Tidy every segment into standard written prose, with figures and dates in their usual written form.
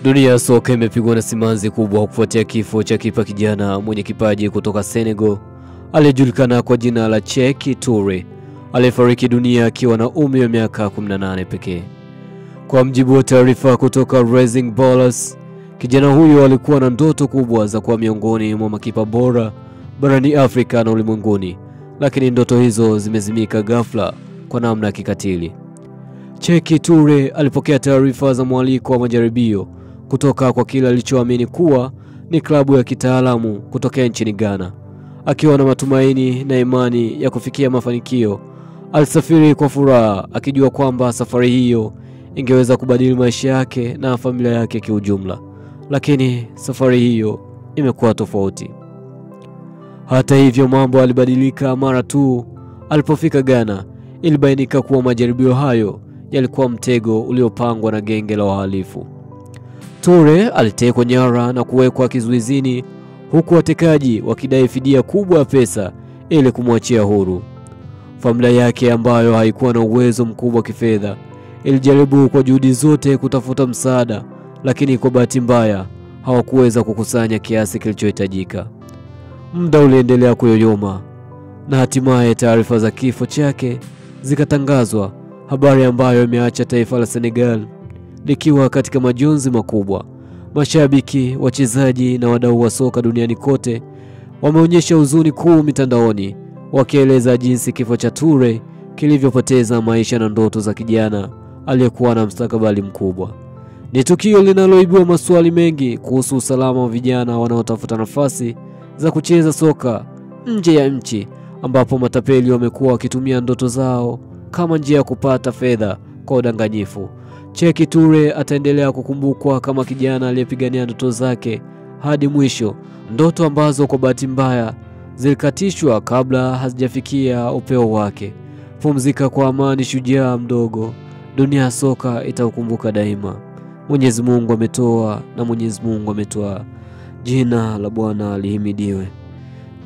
Dunia ya soka imepigwa na simanzi kubwa kufuatia kifo cha kipa kijana mwenye kipaji kutoka Senegal aliyejulikana kwa jina la Sékou Touré, aliyefariki dunia akiwa na umri wa miaka 18 pekee. Kwa mjibu wa taarifa kutoka Rising Ballers, kijana huyo alikuwa na ndoto kubwa za kuwa miongoni mwa makipa bora barani Afrika na ulimwenguni, lakini ndoto hizo zimezimika ghafla kwa namna ya kikatili. Sékou Touré alipokea taarifa za mwaliko wa majaribio kutoka kwa kile alichoamini kuwa ni klabu ya kitaalamu kutokea nchini Ghana. Akiwa na matumaini na imani ya kufikia mafanikio, alisafiri kwa furaha akijua kwamba safari hiyo ingeweza kubadili maisha yake na familia yake kiujumla. Lakini safari hiyo imekuwa tofauti. Hata hivyo, mambo yalibadilika mara tu alipofika Ghana. Ilibainika kuwa majaribio hayo yalikuwa mtego uliopangwa na genge la wahalifu. Touré alitekwa nyara na kuwekwa kizuizini, huku watekaji wakidai fidia kubwa ya pesa ili kumwachia huru. Familia yake, ambayo haikuwa na uwezo mkubwa kifedha, ilijaribu kwa juhudi zote kutafuta msaada, lakini kwa bahati mbaya hawakuweza kukusanya kiasi kilichohitajika. Muda uliendelea kuyoyoma na hatimaye taarifa za kifo chake zikatangazwa, habari ambayo imeacha taifa la Senegal likiwa katika majonzi makubwa. Mashabiki, wachezaji na wadau wa soka duniani kote wameonyesha huzuni kuu mitandaoni, wakieleza jinsi kifo cha Touré kilivyopoteza maisha na ndoto za kijana aliyekuwa na mustakabali mkubwa. Ni tukio linaloibua maswali mengi kuhusu usalama wa vijana wanaotafuta nafasi za kucheza soka nje ya nchi, ambapo matapeli wamekuwa wakitumia ndoto zao kama njia ya kupata fedha kwa udanganyifu. Sékou Touré ataendelea kukumbukwa kama kijana aliyepigania ndoto zake hadi mwisho, ndoto ambazo kwa bahati mbaya zilikatishwa kabla hazijafikia upeo wake. Pumzika kwa amani, shujaa mdogo. Dunia ya soka itakukumbuka daima. Mwenyezi Mungu ametoa na Mwenyezi Mungu ametoa. Jina la Bwana lihimidiwe.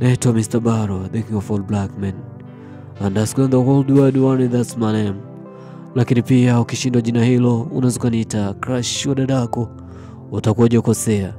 Naitwa Mr. Baro, the king of all black men. And that's the whole wide one, that's my name. Lakini pia ukishindwa jina hilo unaweza kuniita crush wa dadako, utakuwa hukosea.